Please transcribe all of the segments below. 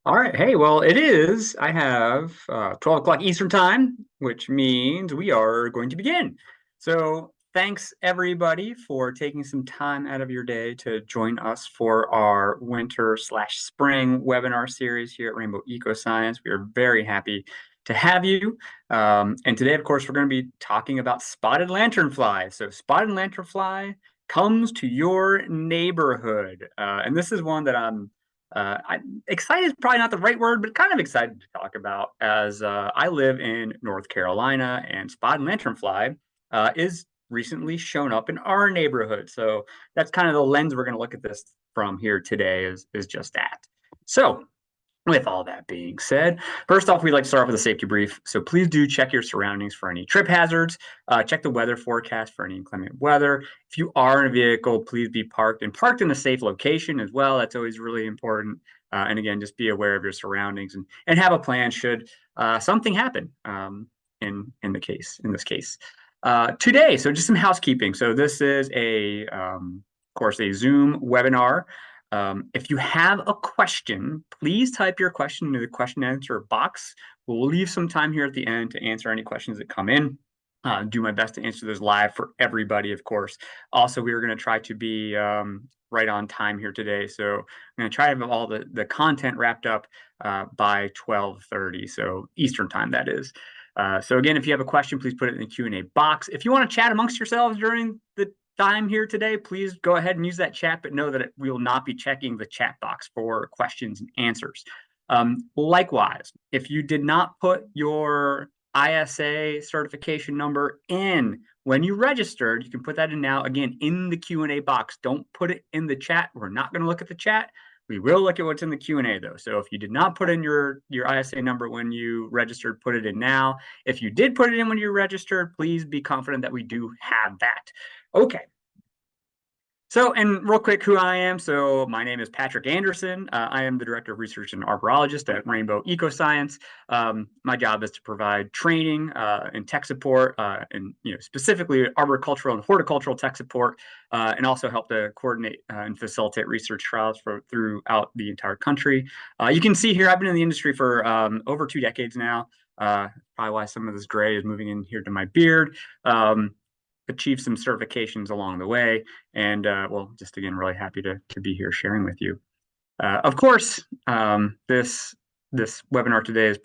All right. Hey, well, it is. I have 12 o'clock Eastern time, which means we are going to begin. So thanks everybody for taking some time out of your day to join us for our winter/spring webinar series here at Rainbow Ecoscience. We are very happy to have you. And today, of course, we're going to be talking about spotted lanternfly. So spotted lanternfly comes to your neighborhood. And this is one that excited is probably not the right word, but kind of excited to talk about as I live in North Carolina and spotted lanternfly is recently shown up in our neighborhood. So that's kind of the lens we're going to look at this from here today is just that. So with all that being said, first off, we'd like to start off with a safety brief. So please do check your surroundings for any trip hazards. Check the weather forecast for any inclement weather. If you are in a vehicle, please be parked in a safe location as well. That's always really important. And again, just be aware of your surroundings and have a plan should something happen in this case. Today, so just some housekeeping. So this is of course, a Zoom webinar. If you have a question, please type your question into the question and answer box. We'll leave some time here at the end to answer any questions that come in. Do my best to answer those live for everybody, of course. Also, we are going to try to be right on time here today. So I'm going to try to have all the content wrapped up by 12:30, so Eastern time, that is. So again, if you have a question, please put it in the Q&A box. If you want to chat amongst yourselves during the time here today, please go ahead and use that chat, but know that we will not be checking the chat box for questions and answers. Likewise, if you did not put your ISA certification number in when you registered, you can put that in now, again, in the Q&A box. Don't put it in the chat. We're not going to look at the chat. We will look at what's in the Q&A, though. So if you did not put in your ISA number when you registered, put it in now. If you did put it in when you registered, please be confident that we do have that. Okay. So, and real quick, who I am. So, my name is Patrick Anderson. I am the Director of Research and Arborologist at Rainbow Ecoscience. My job is to provide training and tech support, and specifically arboricultural and horticultural tech support, and also help to coordinate and facilitate research trials throughout the entire country. You can see here, I've been in the industry for over 2 decades now. Probably why some of this gray is moving in here to my beard. Achieved some certifications along the way, and well, just again, really happy to be here sharing with you. Of course, this webinar today is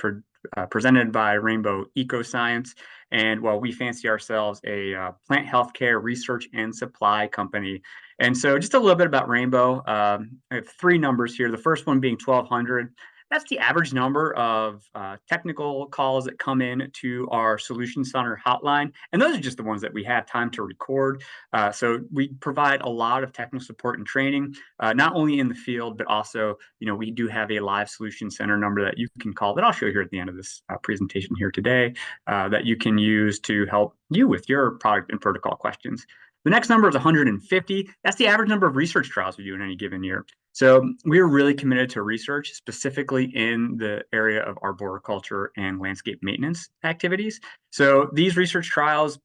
presented by Rainbow Ecoscience, and while we fancy ourselves a plant healthcare research and supply company. And so just a little bit about Rainbow. I have 3 numbers here. The first one being 1200. That's the average number of technical calls that come in to our Solution Center hotline. And those are just the ones that we have time to record. So we provide a lot of technical support and training, not only in the field, but also, we do have a live Solution Center number that you can call that I'll show you here at the end of this presentation here today that you can use to help you with your product and protocol questions. The next number is 150. That's the average number of research trials we do in any given year. So we're really committed to research, specifically in the area of arboriculture and landscape maintenance activities. So these research trials,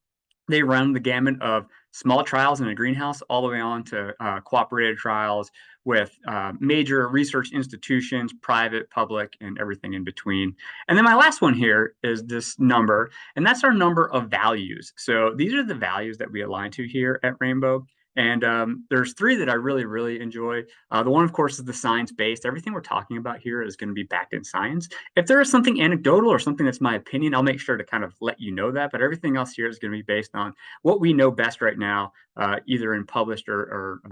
they run the gamut of small trials in a greenhouse all the way on to cooperative trials with major research institutions, private, public, and everything in between. And then my last one here is this number, and that's our number of values. So these are the values that we align to here at Rainbow. And there's 3 that I really, really enjoy. The one, of course, is the science-based. Everything we're talking about here is going to be backed in science. If there is something anecdotal or something that's my opinion, I'll make sure to kind of let you know that. But everything else here is going to be based on what we know best right now, either in published or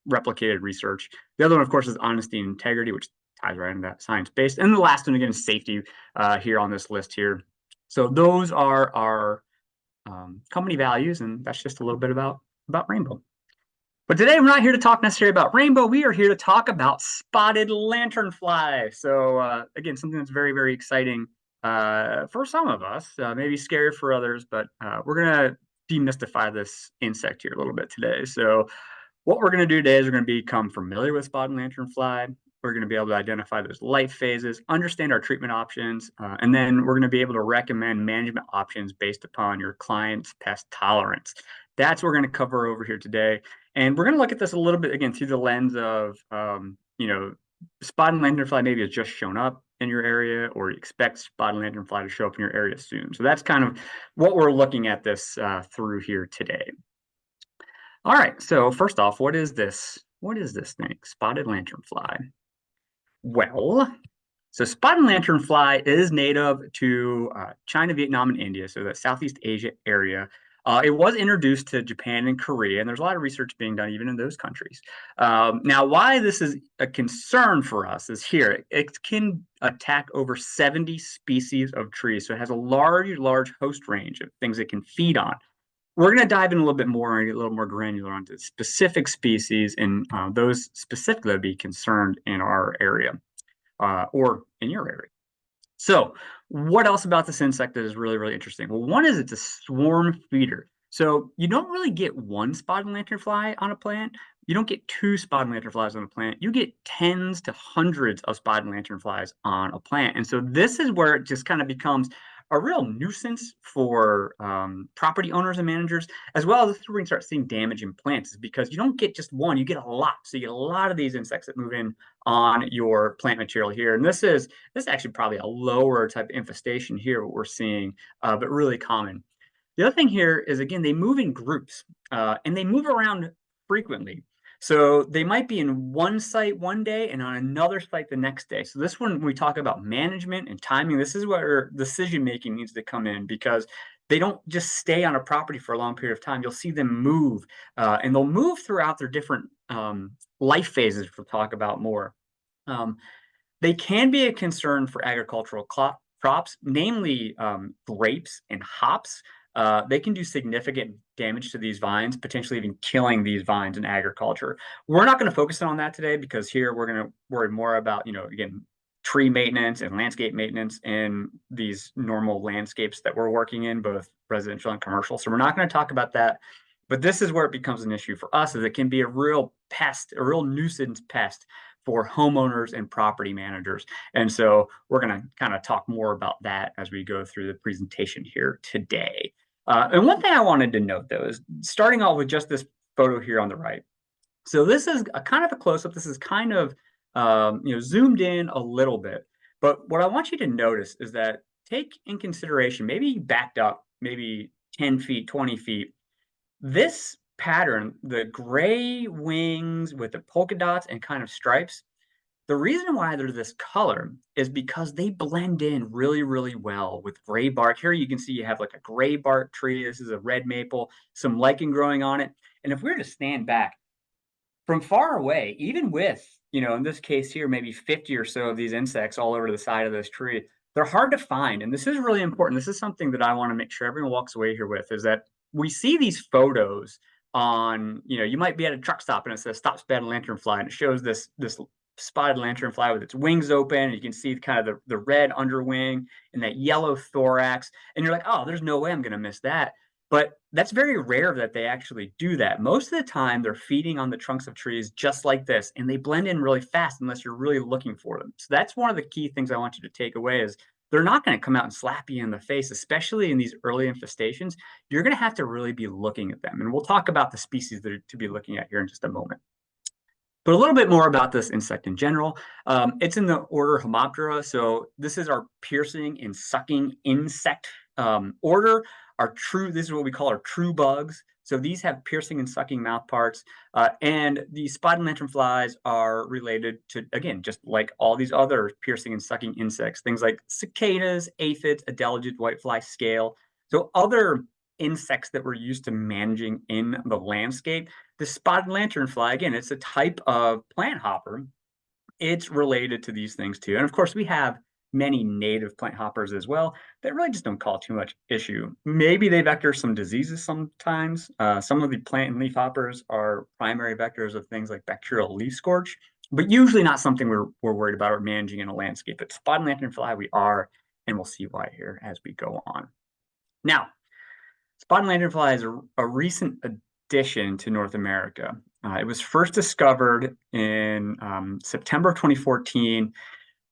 replicated research. The other one, of course, is honesty and integrity, which ties right into that science-based. And the last one, again, is safety here on this list here. So those are our company values, and that's just a little bit about Rainbow. But today we're not here to talk necessarily about Rainbow. We are here to talk about spotted lanternfly. So again, something that's very, very exciting for some of us, maybe scary for others, but we're going to demystify this insect here a little bit today. So what we're going to do today is we're going to become familiar with spotted lanternfly. We're going to be able to identify those life phases, understand our treatment options, and then we're going to be able to recommend management options based upon your client's pest tolerance. That's what we're going to cover over here today. And we're going to look at this a little bit, again, through the lens of, spotted lanternfly maybe has just shown up in your area, or you expect spotted lanternfly to show up in your area soon. So that's kind of what we're looking at this through here today. All right, so first off, what is this? What is this thing? Spotted lanternfly. Well, so spotted lanternfly is native to China, Vietnam, and India, so the Southeast Asia area. It was introduced to Japan and Korea, and there's a lot of research being done even in those countries. Now, why this is a concern for us is here. It can attack over 70 species of trees, so it has a large host range of things it can feed on. We're going to dive in a little bit more and get a little more granular onto specific species and those specifically that be concerned in our area or in your area. So what else about this insect that is really interesting? Well, one is it's a swarm feeder. So you don't really get one spotted lanternfly on a plant. You don't get two spotted lanternflies on a plant. You get tens to hundreds of spotted lanternflies on a plant. And so this is where it just kind of becomes a real nuisance for property owners and managers, as well as this is where we start seeing damage in plants, is because you don't get just one, you get a lot. So you get a lot of these insects that move in on your plant material here. And this is actually probably a lower type of infestation here, what we're seeing, but really common. The other thing here is, again, they move in groups and they move around frequently. So they might be in one site one day and on another site the next day. So this one, when we talk about management and timing, this is where decision making needs to come in, because they don't just stay on a property for a long period of time. You'll see them move and they'll move throughout their different life phases, which we'll talk about more. They can be a concern for agricultural crops, namely grapes and hops. They can do significant damage to these vines, potentially even killing these vines in agriculture. We're not going to focus on that today, because here we're going to worry more about, again, tree maintenance and landscape maintenance in these normal landscapes that we're working in, both residential and commercial. So we're not going to talk about that. But this is where it becomes an issue for us, is it can be a real pest, a real nuisance pest for homeowners and property managers. And so we're going to kind of talk more about that as we go through the presentation here today. And one thing I wanted to note, though, is starting off with just this photo here on the right. So this is a kind of a close-up. This is kind of zoomed in a little bit. But what I want you to notice is that take in consideration, maybe backed up, maybe 10 feet, 20 feet. This pattern, the gray wings with the polka dots and kind of stripes, the reason why they're this color is because they blend in really well with gray bark. Here you can see you have like a gray bark tree. This is a red maple, some lichen growing on it. And if we were to stand back from far away, even with, in this case here, maybe 50 or so of these insects all over the side of this tree, they're hard to find. And this is really important. This is something that I want to make sure everyone walks away here with, is that we see these photos on, you might be at a truck stop and it says stop spotted lanternfly, and it shows this spotted lanternfly with its wings open, and you can see kind of the red underwing and that yellow thorax, and you're like, oh, there's no way I'm going to miss that. But that's very rare that they actually do that. Most of the time, they're feeding on the trunks of trees just like this, and they blend in really fast unless you're really looking for them. So that's one of the key things I want you to take away, is they're not going to come out and slap you in the face, especially in these early infestations. You're going to have to really be looking at them. And we'll talk about the species that are to be looking at here in just a moment. But a little bit more about this insect in general. It's in the order Homoptera. So this is our piercing and sucking insect order. This is what we call our true bugs. So these have piercing and sucking mouth parts. And the spotted lanternflies are related to, again, just like all these other piercing and sucking insects, things like cicadas, aphids, adelgid whitefly, scale. So other insects that we're used to managing in the landscape. The spotted lanternfly, again, it's a type of plant hopper. It's related to these things too. And of course, we have many native plant hoppers as well that really just don't cause too much issue. Maybe they vector some diseases sometimes. Some of the plant and leaf hoppers are primary vectors of things like bacterial leaf scorch, but usually not something we're worried about or managing in a landscape. But spotted lanternfly, we are, and we'll see why here as we go on. Now, spotted lanternfly is a recent addition to North America. It was first discovered in September 2014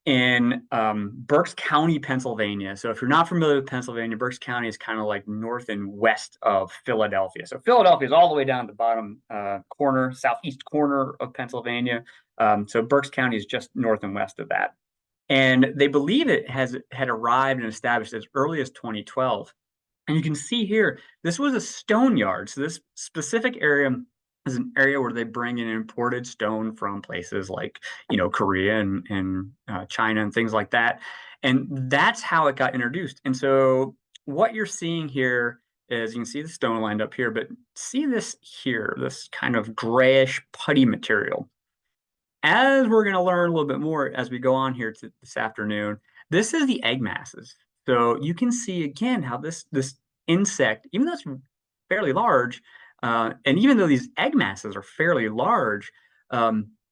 in Berks County, Pennsylvania. So if you're not familiar with Pennsylvania, Berks County is kind of like north and west of Philadelphia. So Philadelphia is all the way down at the bottom corner, southeast corner of Pennsylvania. So Berks County is just north and west of that. And they believe it had arrived and established as early as 2012. And you can see here, this was a stone yard. So this specific area is an area where they bring in imported stone from places like, Korea and China and things like that. And that's how it got introduced. And so what you're seeing here is you can see the stone lined up here, but see this here, this kind of grayish putty material. As we're going to learn a little bit more as we go on here this afternoon, this is the egg masses. So you can see again how this insect, even though it's fairly large, and even though these egg masses are fairly large,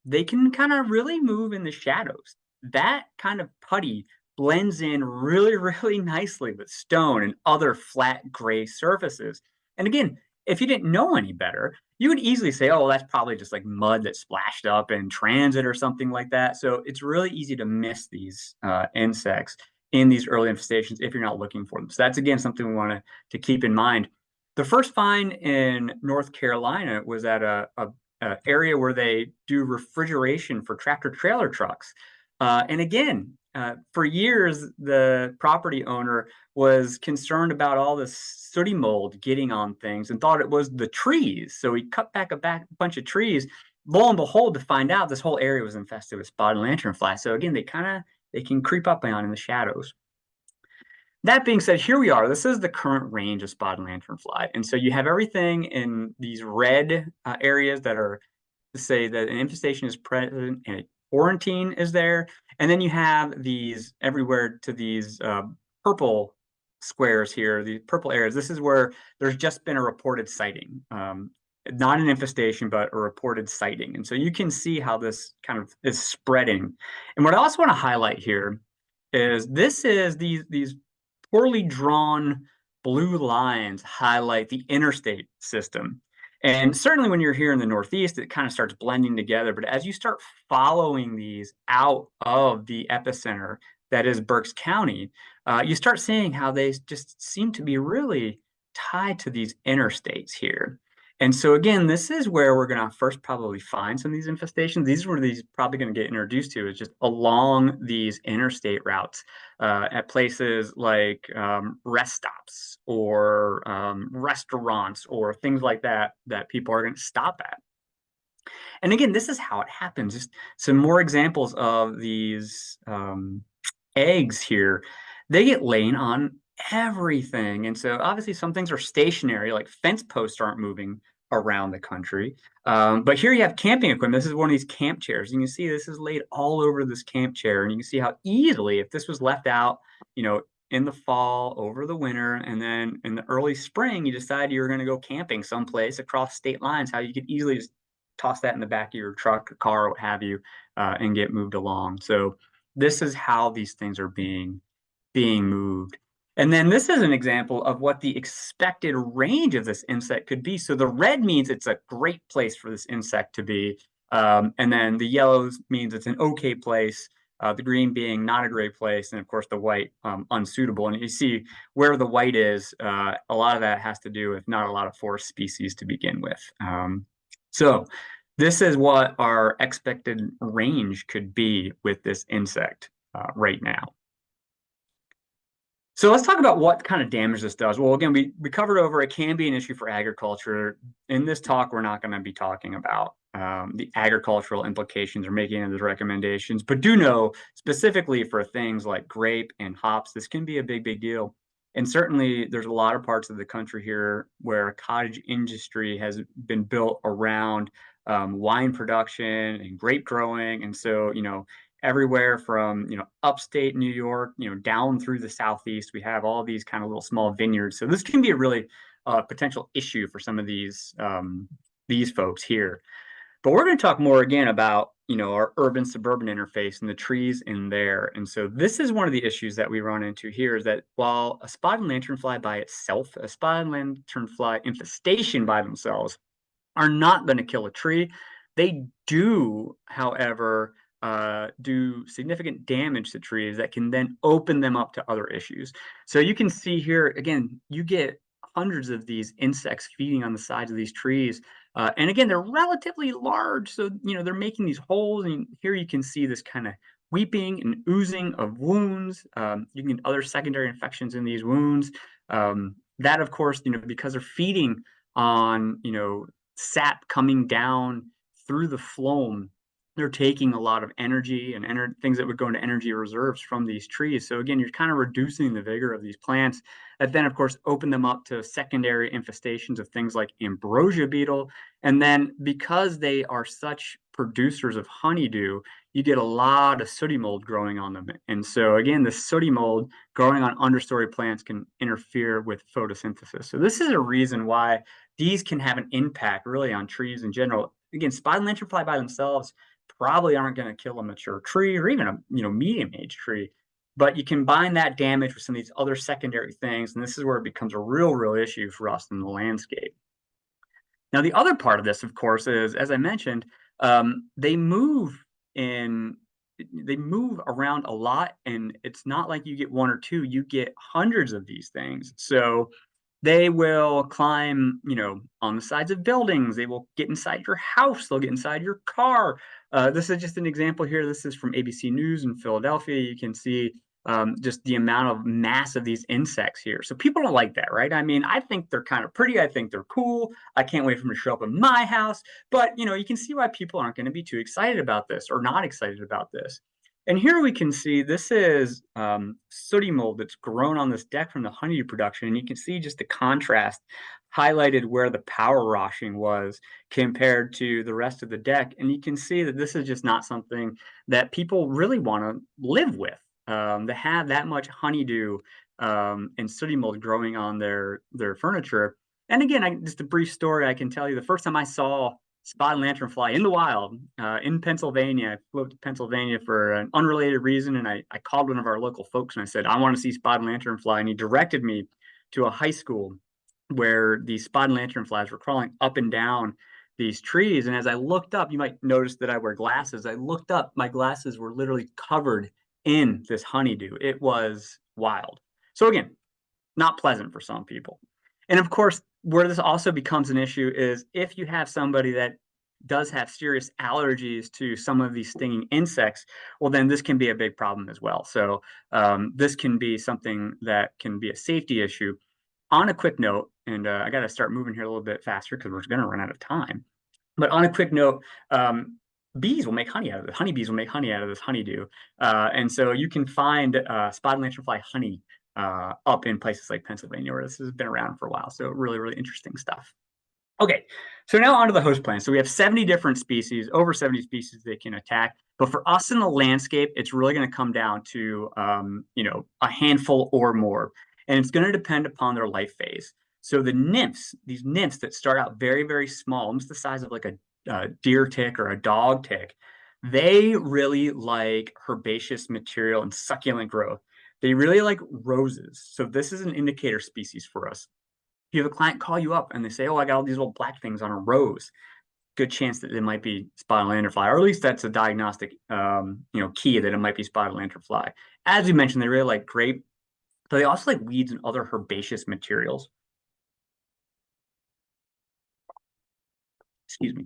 they can kind of really move in the shadows. That kind of putty blends in really, really nicely with stone and other flat gray surfaces. And again, if you didn't know any better, you would easily say, oh, that's probably just like mud that splashed up in transit or something like that. So it's really easy to miss these insects in these early infestations if you're not looking for them. So that's, again, something we want to keep in mind. The first find in North Carolina was at a area where they do refrigeration for tractor trailer trucks. And again, for years, the property owner was concerned about all this sooty mold getting on things and thought it was the trees. So he cut back a bunch of trees. Lo and behold, to find out this whole area was infested with spotted lanternfly. So again, they can creep up on in the shadows. That being said, here we are. This is the current range of spotted lanternfly. And so you have everything in these red areas that are to say that an infestation is present and a quarantine is there. And then you have these everywhere to these purple squares here, the purple areas. This is where there's just been a reported sighting. Not an infestation, but a reported sighting. And so you can see how this kind of is spreading. And what I also want to highlight here is these poorly drawn blue lines highlight the interstate system. And certainly when you're here in the Northeast, it kind of starts blending together. But as you start following these out of the epicenter, that is Berks County, you start seeing how they just seem to be really tied to these interstates here. And so again, this is where we're going to first probably find some of these infestations. These are where these probably going to get introduced to, is just along these interstate routes at places like rest stops or restaurants or things like that that people are going to stop at. And again, this is how it happens. Just some more examples of these eggs here. They get laid on everything. And so obviously some things are stationary, like fence posts aren't moving around the country. But here you have camping equipment. This is one of these camp chairs. You can see this is laid all over this camp chair. And you can see how easily, if this was left out, in the fall, over the winter, and then in the early spring, you decide you were going to go camping someplace across state lines, how you could easily just toss that in the back of your truck or car or what have you, and get moved along. So this is how these things are being moved. And then this is an example of what the expected range of this insect could be. So the red means it's a great place for this insect to be. And then the yellow means it's an okay place. The green being not a great place. And of course the white unsuitable. And you see where the white is, a lot of that has to do with not a lot of forest species to begin with. So this is what our expected range could be with this insect right now. So let's talk about what kind of damage this does. Well, again, we covered over it can be an issue for agriculture. In this talk, we're not going to be talking about the agricultural implications or making any of those recommendations, but do know specifically for things like grape and hops, this can be a big, big deal. And certainly there's a lot of parts of the country here where a cottage industry has been built around wine production and grape growing. And so, everywhere from upstate New York, down through the southeast, we have all these kind of little small vineyards. So this can be a really potential issue for some of these folks here. But we're going to talk more again about our urban suburban interface and the trees in there. And so this is one of the issues that we run into here, is that while a spotted lanternfly by itself, a spotted lanternfly infestation by themselves are not going to kill a tree, they do, however, do significant damage to trees that can then open them up to other issues. So you can see here, again, you get hundreds of these insects feeding on the sides of these trees. And again, they're relatively large, so they're making these holes, and here you can see this kind of weeping and oozing of wounds. You can get other secondary infections in these wounds. That, of course, because they're feeding on sap coming down through the phloem, they're taking a lot of energy and things that would go into energy reserves from these trees. So again, you're kind of reducing the vigor of these plants that then, of course, open them up to secondary infestations of things like ambrosia beetle. And then because they are such producers of honeydew, you get a lot of sooty mold growing on them. And so again, the sooty mold growing on understory plants can interfere with photosynthesis. So this is a reason why these can have an impact really on trees in general. Again, spotted lanternfly by themselves probably aren't going to kill a mature tree or even a medium-aged tree. But you combine that damage with some of these other secondary things, and this is where it becomes a real issue for us in the landscape. Now, the other part of this, of course, is, as I mentioned, they move around a lot, and it's not like you get one or two, you get hundreds of these things. So they will climb, on the sides of buildings. They will get inside your house. They'll get inside your car. This is just an example here. This is from ABC News in Philadelphia. You can see just the amount of mass of these insects here. So people don't like that, right? I mean, I think they're kind of pretty. I think they're cool. I can't wait for them to show up in my house. But, you can see why people aren't going to be too excited about this or not excited about this. And here we can see this is sooty mold that's grown on this deck from the honeydew production. And you can see just the contrast highlighted where the power washing was compared to the rest of the deck. And you can see that this is just not something that people really want to live with. To have that much honeydew and sooty mold growing on their furniture. And again, just a brief story I can tell you. The first time I saw spotted lanternfly in the wild in Pennsylvania. I flew up to Pennsylvania for an unrelated reason, and I called one of our local folks and I said, I want to see spotted lanternfly. And he directed me to a high school where these spotted lanternflies were crawling up and down these trees. And as I looked up, you might notice that I wear glasses. I looked up, my glasses were literally covered in this honeydew. It was wild. So again, not pleasant for some people. And of course, where this also becomes an issue is if you have somebody that does have serious allergies to some of these stinging insects, well, then this can be a big problem as well. So this can be something that can be a safety issue. On a quick note, and I got to start moving here a little bit faster because we're going to run out of time. But on a quick note, bees will make honey out of this. Honeybees will make honey out of this honeydew. And so you can find spotted lanternfly honey up in places like Pennsylvania, where this has been around for a while. So really interesting stuff. Okay, so now onto the host plants. So we have 70 different species, over 70 species they can attack. But for us in the landscape, it's really going to come down to a handful or more. And it's going to depend upon their life phase. So the nymphs, these nymphs that start out very small, almost the size of like a deer tick or a dog tick, they really like herbaceous material and succulent growth. They really like roses. So this is an indicator species for us. If you have a client call you up and they say, oh, I got all these little black things on a rose, good chance that it might be spotted lanternfly, or at least that's a diagnostic key that it might be spotted lanternfly. As we mentioned, they really like grape, but they also like weeds and other herbaceous materials. Excuse me.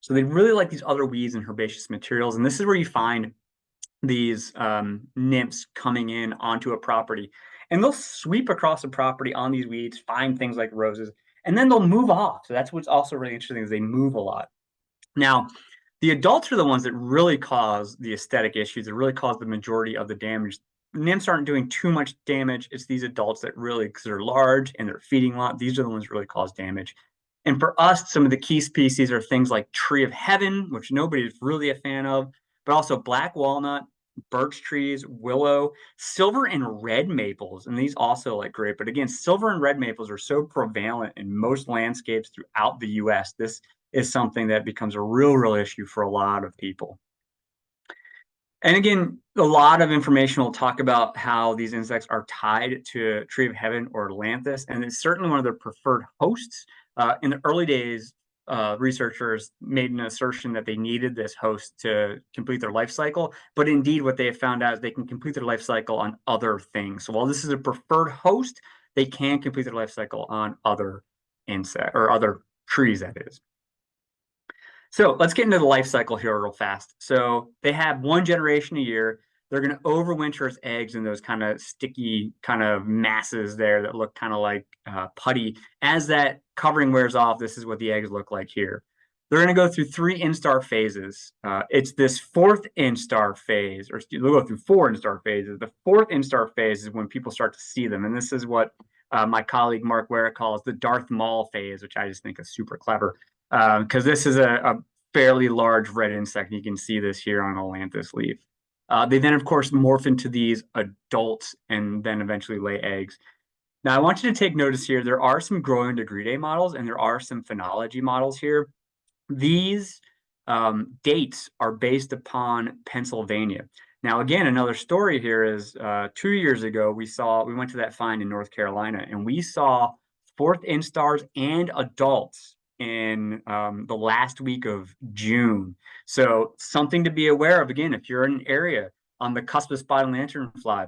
So they really like these other weeds and herbaceous materials. And this is where you find these nymphs coming in onto a property. And they'll sweep across the property on these weeds, find things like roses, and then they'll move off. So that's what's also really interesting is they move a lot. Now, the adults are the ones that really cause the aesthetic issues, that really cause the majority of the damage. Nymphs aren't doing too much damage. It's these adults that really, because they're large and they're feeding a lot, these are the ones that really cause damage. And for us, some of the key species are things like tree of heaven, which nobody's really a fan of, but also black walnut, birch trees, willow, silver and red maples. And these also like great. But again, silver and red maples are so prevalent in most landscapes throughout the US. This is something that becomes a real issue for a lot of people. And again, a lot of information will talk about how these insects are tied to tree of heaven or Atlantis, and it's certainly one of their preferred hosts. In the early days, researchers made an assertion that they needed this host to complete their life cycle, but indeed what they have found out is they can complete their life cycle on other things. So while this is a preferred host, they can complete their life cycle on other insect or other trees, that is. So let's get into the life cycle here real fast. So they have one generation a year. They're going to overwinter its eggs in those kind of sticky kind of masses there that look kind of like putty. As that covering wears off, this is what the eggs look like here. They're going to go through 3 instar phases. It's this fourth instar phase, or they'll go through 4 instar phases. The fourth instar phase is when people start to see them. And this is what my colleague Mark Ware calls the Darth Maul phase, which I just think is super clever because this is a fairly large red insect. You can see this here on a Lanthus leaf. They then, of course, morph into these adults and then eventually lay eggs. Now, I want you to take notice here. There are some growing degree models and there are some phenology models here. These dates are based upon Pennsylvania. Now, again, another story here is 2 years ago, we went to that find in North Carolina and we saw fourth instars and adults in the last week of June. So something to be aware of, again, if you're in an area on the cusp of spotted lanternfly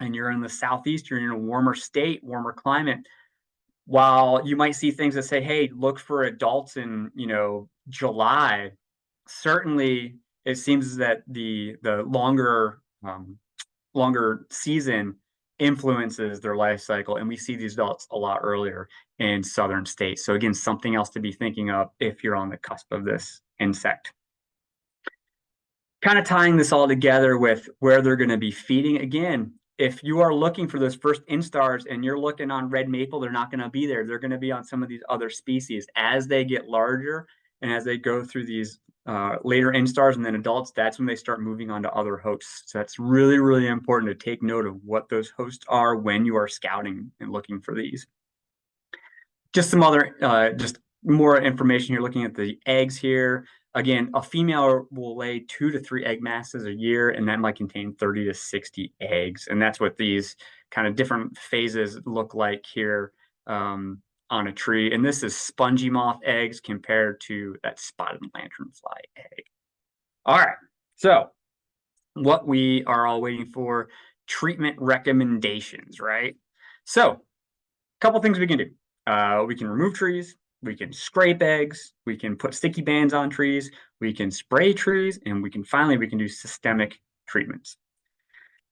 and you're in the Southeast, you're in a warmer state, warmer climate, while you might see things that say, hey, look for adults in, July, certainly it seems that the longer season influences their life cycle, and we see these adults a lot earlier in southern states. So again, something else to be thinking of if you're on the cusp of this insect. Kind of tying this all together with where they're going to be feeding. Again, if you are looking for those first instars and you're looking on red maple, they're not going to be there. They're going to be on some of these other species. As they get larger and as they go through these later instars and then adults, that's when they start moving on to other hosts. So that's really, really important to take note of what those hosts are when you are scouting and looking for these. Just some other, just more information. You're looking at the eggs here. Again, a female will lay 2 to 3 egg masses a year, and that might contain 30 to 60 eggs. And that's what these kind of different phases look like here on a tree. And this is spongy moth eggs compared to that spotted lanternfly egg. All right, so what we are all waiting for, treatment recommendations, right? So a couple things we can do. We can remove trees, we can scrape eggs, we can put sticky bands on trees, we can spray trees, and we can do systemic treatments.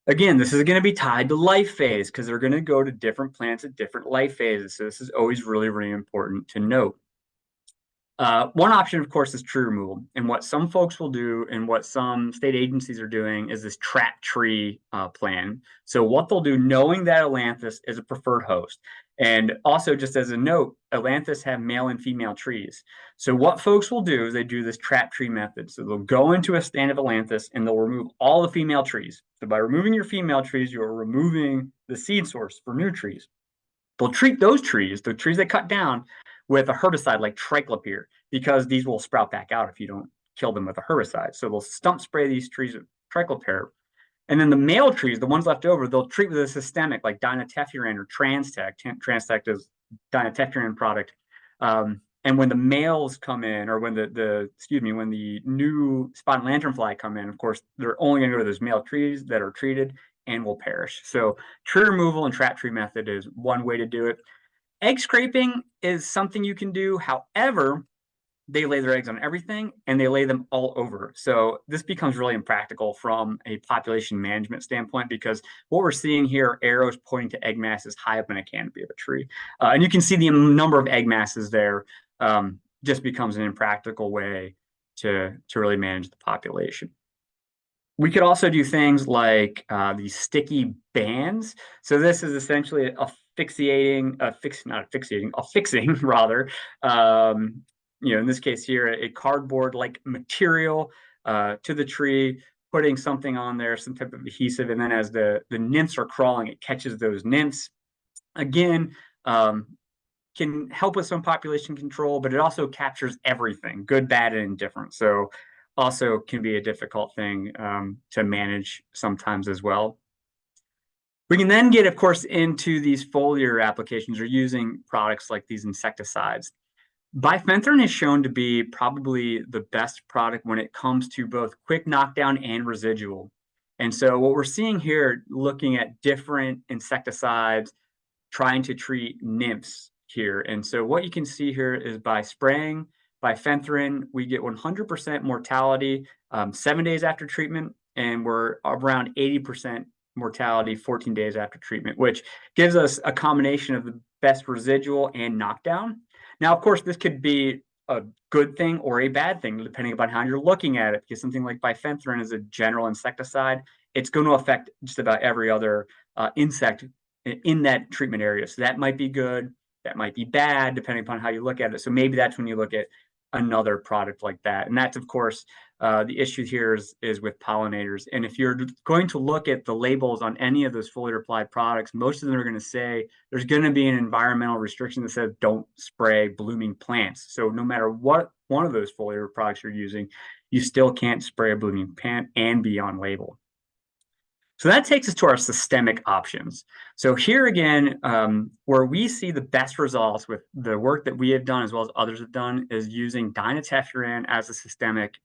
Again, this is going to be tied to life phase because they're going to go to different plants at different life phases. So this is always really, really important to note. One option, of course, is tree removal. And what some folks will do and what some state agencies are doing is this trap tree plan. So what they'll do, knowing that Atlanthus is a preferred host, and also just as a note, Atlanthus have male and female trees. So what folks will do is they do this trap tree method. So they'll go into a stand of Atlanthus and they'll remove all the female trees. So by removing your female trees, you're removing the seed source for new trees. They'll treat those trees, the trees they cut down, with a herbicide like triclopyr, because these will sprout back out if you don't kill them with a herbicide. So they'll stump spray these trees with triclopyr. And then the male trees, the ones left over, they'll treat with a systemic like dinotefuran or Transtec. Transtec is dinotefuran product. And when the males come in, or when when the new spotted lanternfly come in, of course, they're only going to go to those male trees that are treated and will perish. So tree removal and trap tree method is one way to do it. Egg scraping is something you can do. However, they lay their eggs on everything and they lay them all over. So this becomes really impractical from a population management standpoint, because what we're seeing here are arrows pointing to egg masses high up in a canopy of a tree. And you can see the number of egg masses there just becomes an impractical way to really manage the population. We could also do things like these sticky bands. So this is essentially a fixing rather. In this case here, a cardboard-like material to the tree, putting something on there, some type of adhesive, and then as the nymphs are crawling, it catches those nymphs. Again, can help with some population control, but it also captures everything, good, bad, and indifferent. So also can be a difficult thing to manage sometimes as well. We can then get, of course, into these foliar applications or using products like these insecticides. Bifenthrin is shown to be probably the best product when it comes to both quick knockdown and residual. And so what we're seeing here, looking at different insecticides, trying to treat nymphs here. And so what you can see here is by spraying Bifenthrin, we get 100% mortality 7 days after treatment, and we're around 80% mortality 14 days after treatment, which gives us a combination of the best residual and knockdown. Now, of course, this could be a good thing or a bad thing, depending upon how you're looking at it, because something like bifenthrin is a general insecticide. It's going to affect just about every other insect in that treatment area. So that might be good, that might be bad, depending upon how you look at it. So maybe that's when you look at another product like that. And that's, of course, the issue here is with pollinators. And if you're going to look at the labels on any of those foliar applied products, most of them are going to say there's going to be an environmental restriction that says don't spray blooming plants. So no matter what one of those foliar products you're using, you still can't spray a blooming plant and be on label. So that takes us to our systemic options. So here again, where we see the best results with the work that we have done as well as others have done is using dinoteffuran as a systemic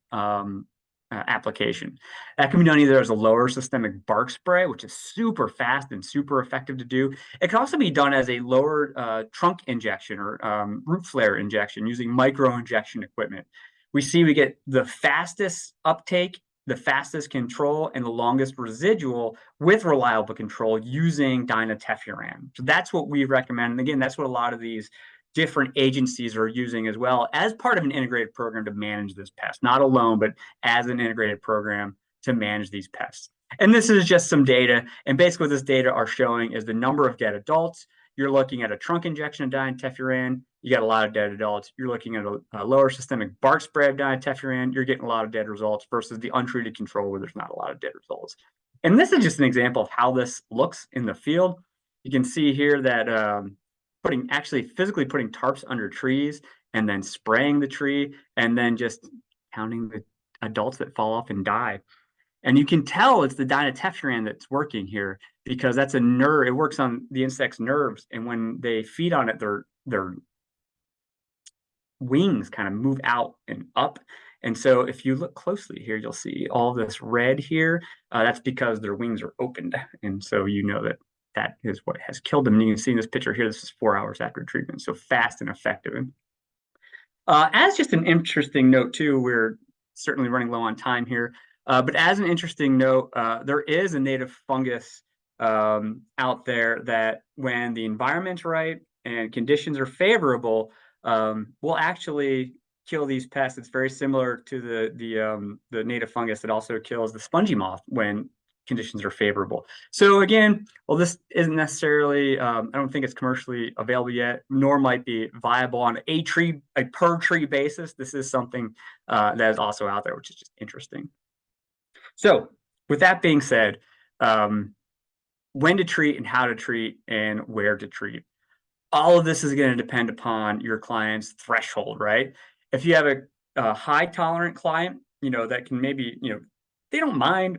application. That can be done either as a lower systemic bark spray, which is super fast and super effective to do. It can also be done as a lower trunk injection or root flare injection using micro injection equipment. We see we get the fastest uptake, the fastest control, and the longest residual with reliable control using dinoteffuran. So that's what we recommend. And again, that's what a lot of these different agencies are using as well as part of an integrated program to manage this pest, not alone, but as an integrated program to manage these pests. And this is just some data. And basically what this data are showing is the number of dead adults. You're looking at a trunk injection of dinoteffuran, you got a lot of dead adults. You're looking at a lower systemic bark spray of dinoteffuran, you're getting a lot of dead results versus the untreated control where there's not a lot of dead results. And this is just an example of how this looks in the field. You can see here that physically putting tarps under trees and then spraying the tree and then just counting the adults that fall off and die. And you can tell it's the dinoteffuran that's working here because that's a nerve. It works on the insect's nerves, and when they feed on it, their wings kind of move out and up. And so if you look closely here, you'll see all this red here. That's because their wings are opened. And so you know that that is what has killed them. And you can see in this picture here, this is 4 hours after treatment. So fast and effective. As just an interesting note too, we're certainly running low on time here. But as an interesting note, there is a native fungus out there that when the environment's right and conditions are favorable, will actually kill these pests. It's very similar to the native fungus that also kills the spongy moth when conditions are favorable. So again, well, this isn't necessarily, I don't think it's commercially available yet, nor might be viable on a per tree basis. This is something that is also out there, which is just interesting. So with that being said, when to treat and how to treat and where to treat. All of this is going to depend upon your client's threshold, right? If you have a high tolerant client, that can maybe, they don't mind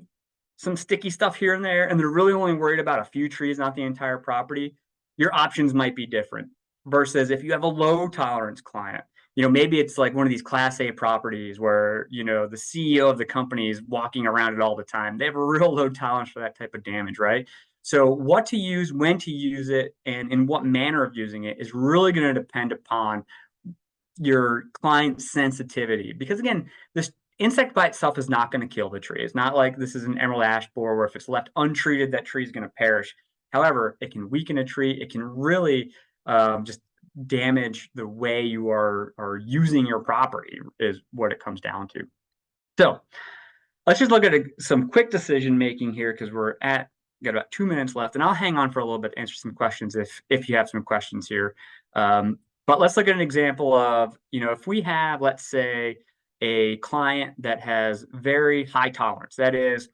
some sticky stuff here and there, and they're really only worried about a few trees, not the entire property, your options might be different. Versus if you have a low tolerance client, maybe it's like one of these Class A properties where, the CEO of the company is walking around it all the time. They have a real low tolerance for that type of damage, right? So what to use, when to use it, and in what manner of using it is really going to depend upon your client's sensitivity. Because again, this insect by itself is not going to kill the tree. It's not like this is an emerald ash borer where if it's left untreated, that tree is going to perish. However, it can weaken a tree. It can really just damage the way you are using your property is what it comes down to. So let's just look at some quick decision making here because we're got about 2 minutes left, and I'll hang on for a little bit to answer some questions if you have some questions here. But let's look at an example of, if we have, let's say, a client that has very high tolerance. That is,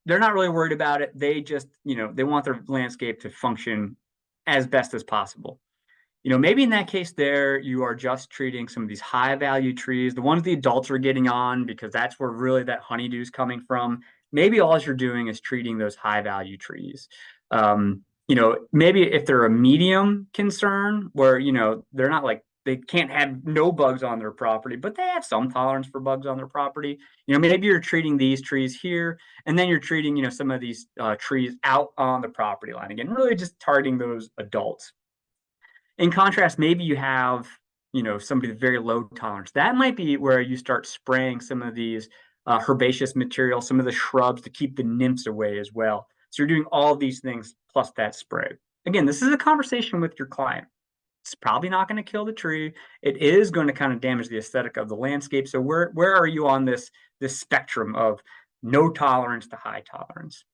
they're not really worried about it. They just, they want their landscape to function as best as possible. Maybe in that case there, you are just treating some of these high value trees, the ones the adults are getting on, because that's where really that honeydew is coming from. Maybe all you're doing is treating those high value trees. Maybe if they're a medium concern where, they're not like, they can't have no bugs on their property, but they have some tolerance for bugs on their property. Maybe you're treating these trees here, and then you're treating, some of these trees out on the property line. Again, really just targeting those adults. In contrast, maybe you have somebody with very low tolerance. That might be where you start spraying some of these herbaceous materials, some of the shrubs to keep the nymphs away as well. So you're doing all of these things plus that spray. Again, this is a conversation with your client. It's probably not going to kill the tree. It is going to kind of damage the aesthetic of the landscape. So where are you on this spectrum of no tolerance to high tolerance?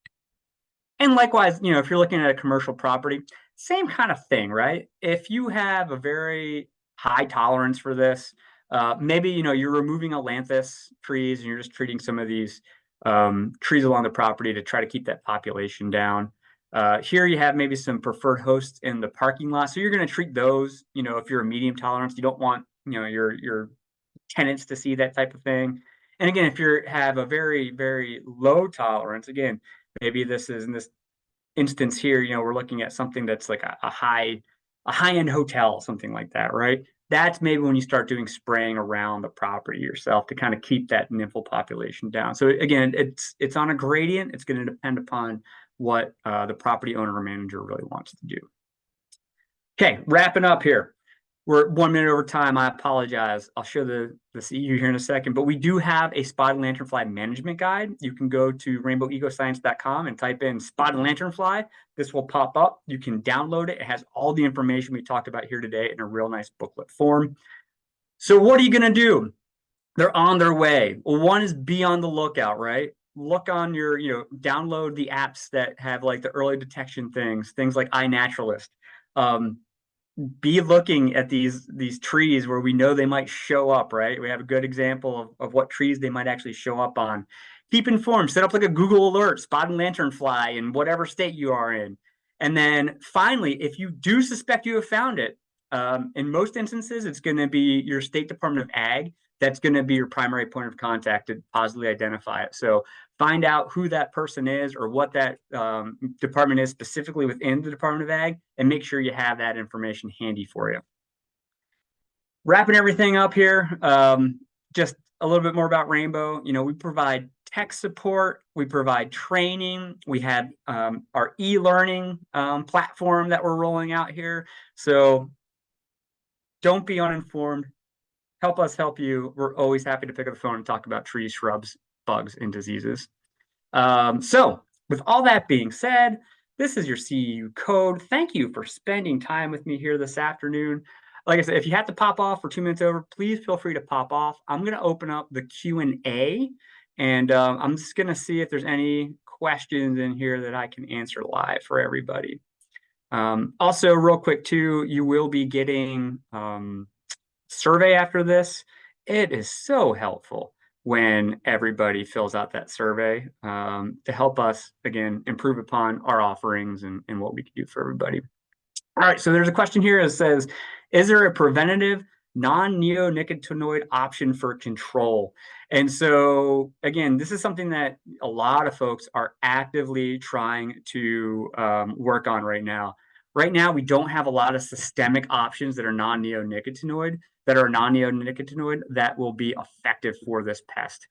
And likewise, if you're looking at a commercial property, same kind of thing, right? If you have a very high tolerance for this, maybe you're removing ailanthus trees and you're just treating some of these trees along the property to try to keep that population down. Here you have maybe some preferred hosts in the parking lot, so you're going to treat those. If you're a medium tolerance, you don't want your tenants to see that type of thing. And again, if you have a very, very low tolerance, again, maybe this is in this instance here, we're looking at something that's like a high-end hotel, something like that, right? That's maybe when you start doing spraying around the property yourself to kind of keep that nymphal population down. So again, it's on a gradient. It's going to depend upon what the property owner or manager really wants to do. Okay, wrapping up here. We're 1 minute over time. I apologize. I'll show the CEU here in a second, but we do have a spotted lanternfly management guide. You can go to rainbowecoscience.com and type in spotted lanternfly. This will pop up. You can download it. It has all the information we talked about here today in a real nice booklet form. So what are you going to do? They're on their way. Well, one is be on the lookout, right? Look on your, download the apps that have like the early detection things like iNaturalist. Be looking at these trees where we know they might show up, right? We have a good example of what trees they might actually show up on. Keep informed, set up like a Google alert, spotted lanternfly in whatever state you are in. And then finally, if you do suspect you have found it, in most instances, it's going to be your state Department of Ag. That's going to be your primary point of contact to positively identify it. So find out who that person is or what that department is specifically within the Department of Ag, and make sure you have that information handy for you. Wrapping everything up here, just a little bit more about Rainbow. We provide tech support, we provide training, we have our e-learning platform that we're rolling out here. So don't be uninformed. Help us help you. We're always happy to pick up the phone and talk about trees, shrubs, bugs, and diseases. So with all that being said, this is your CEU code. Thank you for spending time with me here this afternoon. Like I said, if you have to pop off for 2 minutes over, please feel free to pop off. I'm going to open up the Q&A, and I'm just going to see if there's any questions in here that I can answer live for everybody. Also, real quick too, you will be getting survey after this. It is so helpful when everybody fills out that survey to help us, again, improve upon our offerings and what we can do for everybody. All right, so there's a question here that says, is there a preventative non-neonicotinoid option for control? And so, again, this is something that a lot of folks are actively trying to work on right now. Right now, we don't have a lot of systemic options that are non-neonicotinoid, that will be effective for this pest.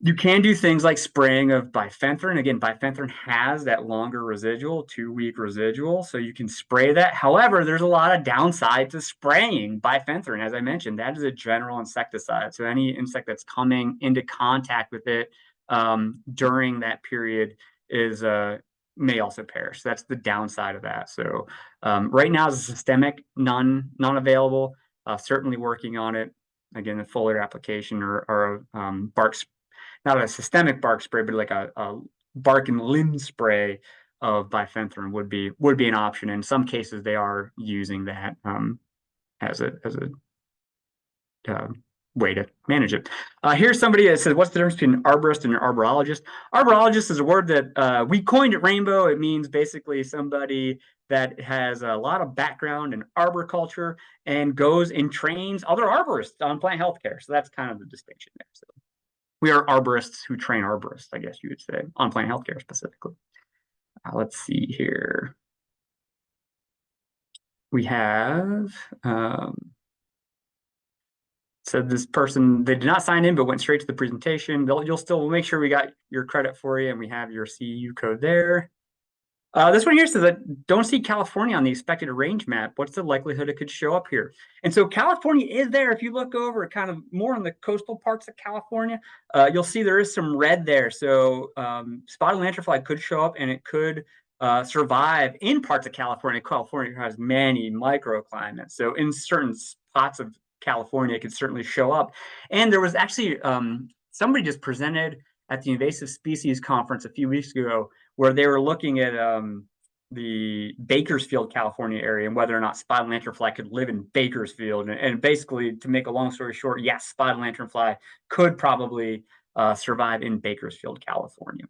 You can do things like spraying of bifenthrin. Again, bifenthrin has that longer residual, 2-week residual, so you can spray that. However, there's a lot of downside to spraying bifenthrin. As I mentioned, that is a general insecticide. So any insect that's coming into contact with it during that period may also perish. So that's the downside of that. So right now, as a systemic, none available. Certainly working on it. Again, a foliar application or bark, not a systemic bark spray, but like a bark and limb spray of bifenthrin would be an option. In some cases, they are using that as a way to manage it. Here's somebody that says, what's the difference between an arborist and an arborologist? Arborologist is a word that we coined at Rainbow. It means basically somebody that has a lot of background in arboriculture and goes and trains other arborists on plant healthcare. So that's kind of the distinction there. So we are arborists who train arborists, I guess you would say, on plant healthcare specifically. Let's see here. We have said this person, they did not sign in, but went straight to the presentation. We'll make sure we got your credit for you, and we have your CEU code there. This one here says that don't see California on the expected range map. What's the likelihood it could show up here? And so California is there. If you look over kind of more on the coastal parts of California, you'll see there is some red there. So spotted lanternfly could show up and it could survive in parts of California. California has many microclimates. So in certain spots of California, it could certainly show up. And there was actually somebody just presented at the Invasive Species Conference a few weeks ago where they were looking at the Bakersfield, California area and whether or not spotted lanternfly could live in Bakersfield. And basically, to make a long story short, yes, spotted lanternfly could probably survive in Bakersfield, California.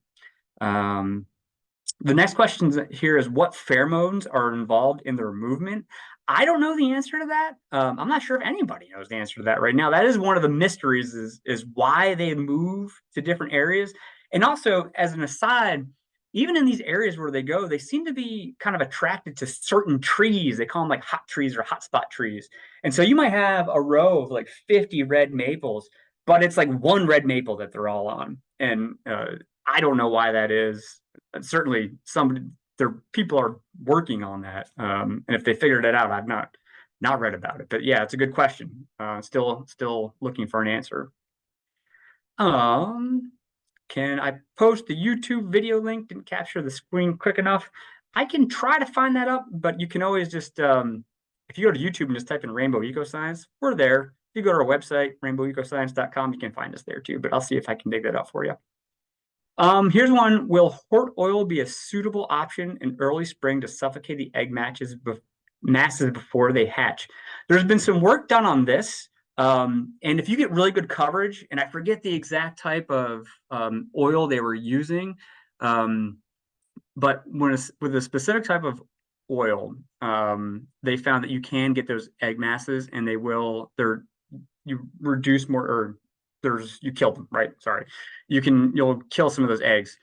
The next question here is what pheromones are involved in their movement? I don't know the answer to that. I'm not sure if anybody knows the answer to that right now. That is one of the mysteries is why they move to different areas. And also, as an aside, even in these areas where they go, they seem to be kind of attracted to certain trees. They call them like hot trees or hotspot trees. And so you might have a row of like 50 red maples, but it's like one red maple that they're all on. And I don't know why that is. Certainly, people are working on that. And if they figured it out, I've not read about it. But yeah, it's a good question. Still looking for an answer. Can I post the YouTube video link? Didn't capture the screen quick enough. I can try to find that up, but you can always just, if you go to YouTube and just type in Rainbow Ecoscience, we're there. If you go to our website, rainbowecoscience.com, you can find us there too, but I'll see if I can dig that up for you. Here's one. Will hort oil be a suitable option in early spring to suffocate the egg masses before they hatch? There's been some work done on this. And if you get really good coverage, and I forget the exact type of oil they were using, but with a specific type of oil, they found that you can get those egg masses, and you reduce more, or you kill them, right? Sorry, you'll kill some of those eggs.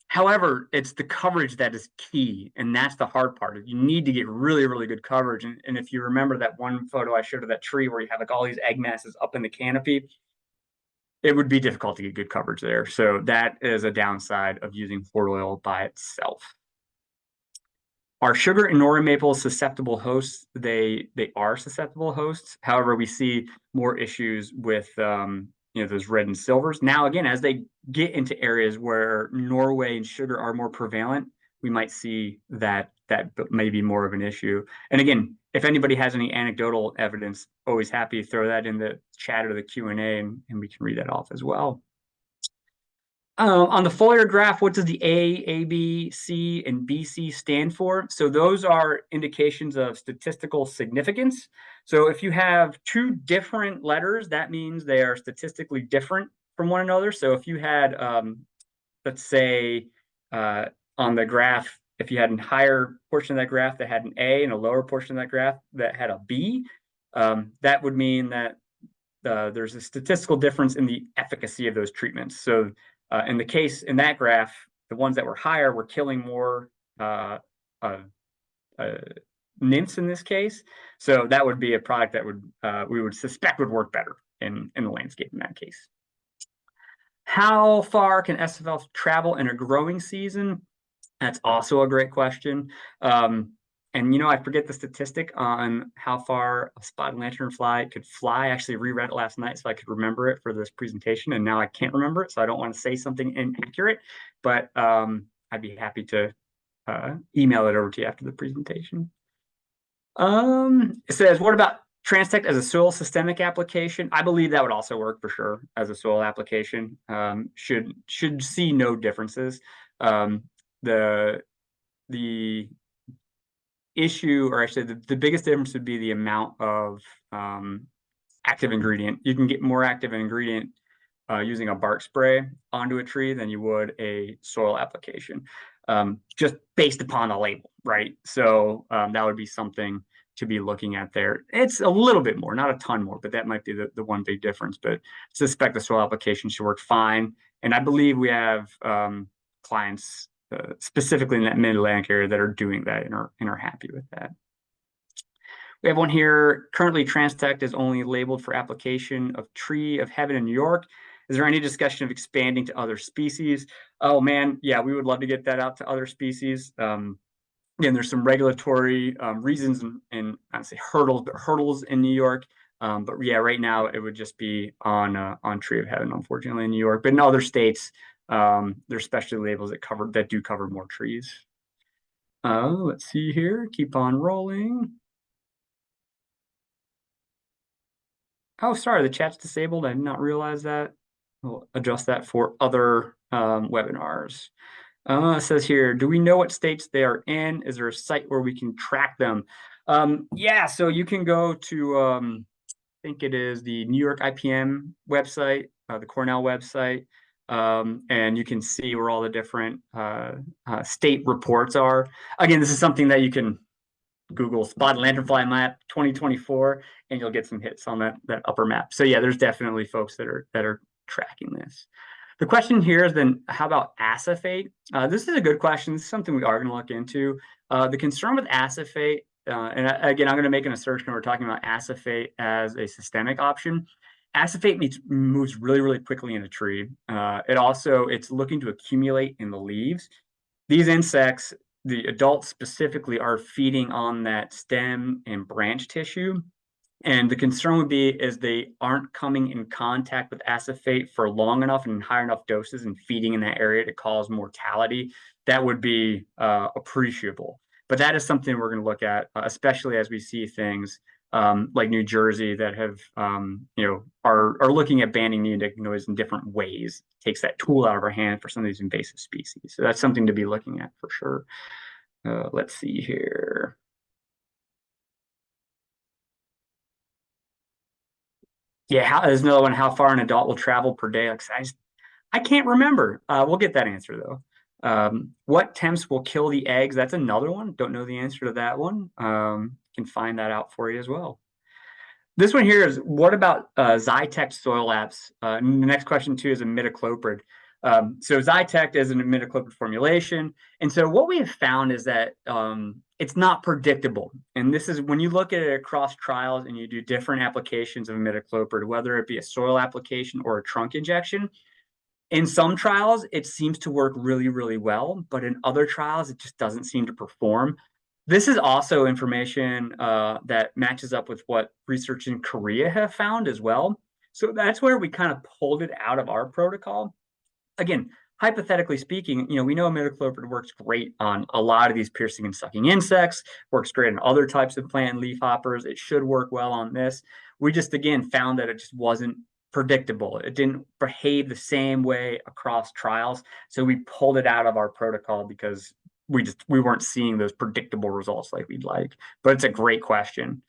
However, it's the coverage that is key, and that's the hard part. You need to get really, really good coverage. And if you remember that one photo I showed of that tree where you have like all these egg masses up in the canopy, it would be difficult to get good coverage there. So that is a downside of using hort oil by itself. Are sugar and nori maples susceptible hosts? They are susceptible hosts. However, we see more issues with those red and silvers. Now, again, as they get into areas where Norway and sugar are more prevalent, we might see that may be more of an issue. And again, if anybody has any anecdotal evidence, always happy to throw that in the chat or the Q&A, and we can read that off as well. On the foliar graph, what does the A, B, C, and BC stand for? So those are indications of statistical significance. So if you have two different letters, that means they are statistically different from one another. So if you had, let's say, on the graph, if you had a higher portion of that graph that had an A and a lower portion of that graph that had a B, that would mean that there's a statistical difference in the efficacy of those treatments. So in that graph, the ones that were higher were killing more nymphs in this case. So that would be a product that we would suspect would work better in the landscape in that case. How far can SFL travel in a growing season? That's also a great question. And I forget the statistic on how far a spotted lanternfly could fly. I actually reread it last night so I could remember it for this presentation, and now I can't remember it, so I don't want to say something inaccurate. But I'd be happy to email it over to you after the presentation. It says, what about Transtect as a soil systemic application? I believe that would also work for sure as a soil application. Should see no differences. The issue, or actually the biggest difference would be the amount of active ingredient. You can get more active ingredient using a bark spray onto a tree than you would a soil application, just based upon the label, right? So that would be something to be looking at there. It's a little bit more, not a ton more, but that might be the one big difference. But I suspect the soil application should work fine. And I believe we have clients specifically in that mid-Atlantic area that are doing that and are happy with that. We have one here. Currently, Transtect is only labeled for application of Tree of Heaven in New York. Is there any discussion of expanding to other species? Oh man, yeah, we would love to get that out to other species. Again, there's some regulatory reasons and I'd say hurdles in New York. But yeah, right now it would just be on Tree of Heaven, unfortunately, in New York. But in other states, there's specialty labels that do cover more trees. Let's see here. Keep on rolling. Oh, sorry, the chat's disabled. I did not realize that. We'll adjust that for other webinars. It says here, do we know what states they are in? Is there a site where we can track them? Yeah, so you can go to, I think it is the New York IPM website, the Cornell website, and you can see where all the different state reports are. Again, this is something that you can Google spot lanternfly map 2024, and you'll get some hits on that upper map. So yeah, there's definitely folks that are tracking this. The question here is then, how about acephate? This is a good question. This is something we are going to look into. The concern with acephate, and again, I'm going to make an assertion. We're talking about acephate as a systemic option. Acephate moves really, really quickly in a tree. It's looking to accumulate in the leaves. These insects, the adults specifically, are feeding on that stem and branch tissue. And the concern would be is they aren't coming in contact with acephate for long enough and in high enough doses and feeding in that area to cause mortality. That would be appreciable. But that is something we're going to look at, especially as we see things like New Jersey that have, are looking at banning neonicotinoids in different ways. It takes that tool out of our hand for some of these invasive species. So that's something to be looking at for sure. Let's see here. Yeah, there's another one. How far an adult will travel per day? I can't remember. We'll get that answer though. What temps will kill the eggs? That's another one. Don't know the answer to that one. Can find that out for you as well. This one here is, what about Zytect soil apps? The next question too is imidacloprid. So Zytect is an imidacloprid formulation. And so what we have found is that it's not predictable. And this is when you look at it across trials and you do different applications of imidacloprid, whether it be a soil application or a trunk injection. In some trials, it seems to work really, really well, but in other trials, it just doesn't seem to perform. This is also information that matches up with what research in Korea have found as well. So that's where we kind of pulled it out of our protocol. Again, hypothetically speaking, we know imidacloprid works great on a lot of these piercing and sucking insects, works great on other types of plant and leaf hoppers. It should work well on this. We just, again, found that it just wasn't predictable. It didn't behave the same way across trials. So we pulled it out of our protocol because we weren't seeing those predictable results like we'd like. But it's a great question.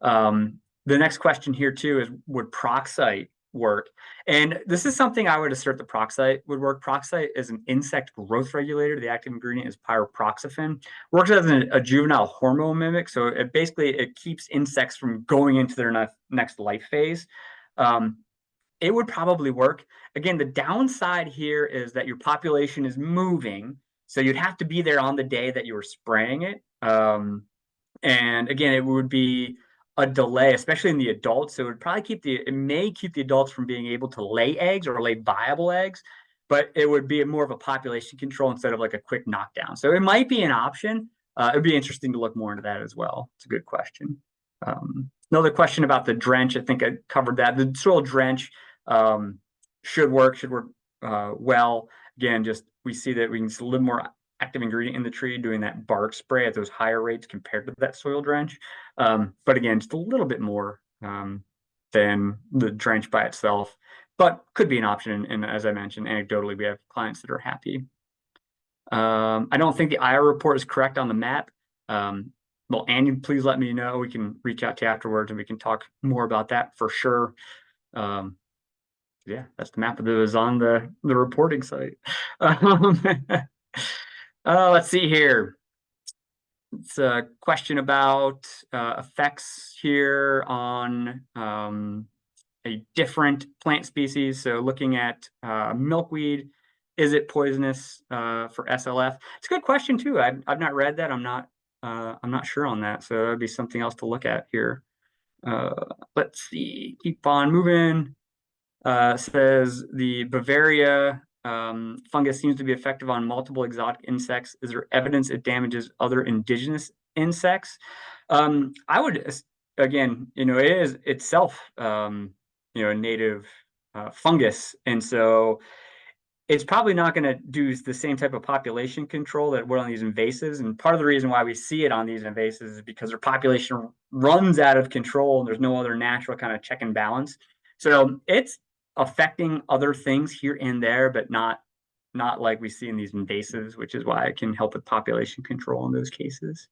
The next question here too is, would peroxide work? And this is something I would assert that peroxide would work. Peroxide is an insect growth regulator. The active ingredient is pyroproxyfen. Works as a juvenile hormone mimic. So it keeps insects from going into their next life phase. It would probably work. Again, the downside here is that your population is moving. So you'd have to be there on the day that you were spraying it. And again, it would be a delay, especially in the adults. So it may keep the adults from being able to lay eggs or lay viable eggs, but it would be more of a population control instead of like a quick knockdown. So it might be an option. It would be interesting to look more into that as well. It's a good question. Another question about the drench. I think I covered that. The soil drench should work well. Again, just we see that we can see a little more active ingredient in the tree doing that bark spray at those higher rates compared to that soil drench. But again, just a little bit more than the drench by itself, but could be an option. And as I mentioned, anecdotally, we have clients that are happy. I don't think the IR report is correct on the map. Well, Andy, please let me know. We can reach out to you afterwards and we can talk more about that for sure. Yeah, that's the map that was on the reporting site. Let's see here. It's a question about effects here on a different plant species. So looking at milkweed, is it poisonous for SLF? It's a good question too. I've not read that. I'm not sure on that. So that'd be something else to look at here. Let's see. Keep on moving. Says the Bavaria fungus seems to be effective on multiple exotic insects. Is there evidence it damages other indigenous insects? I would, again, it is itself, a native fungus. And so it's probably not going to do the same type of population control that would on these invasives. And part of the reason why we see it on these invasives is because their population runs out of control and there's no other natural kind of check and balance. So it's affecting other things here and there, but not like we see in these invasives, which is why it can help with population control in those cases.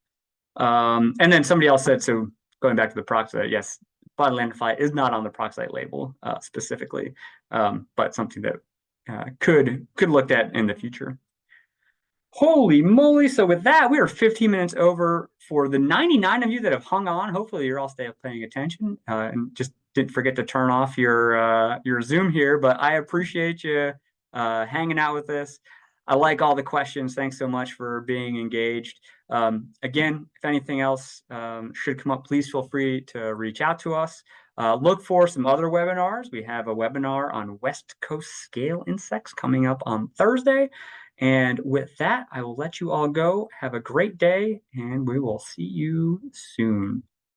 And then somebody else said, so going back to the Proxite, yes, Lanternfly is not on the Proxite label specifically, but something that could looked at in the future. Holy moly. So with that, we are 15 minutes over. For the 99 of you that have hung on, hopefully you're all still paying attention and just didn't forget to turn off your Zoom here. But I appreciate you hanging out with us. I like all the questions. Thanks so much for being engaged. Again, if anything else should come up, please feel free to reach out to us. Look for some other webinars. We have a webinar on West Coast scale insects coming up on Thursday. And with that, I will let you all go. Have a great day, and we will see you soon.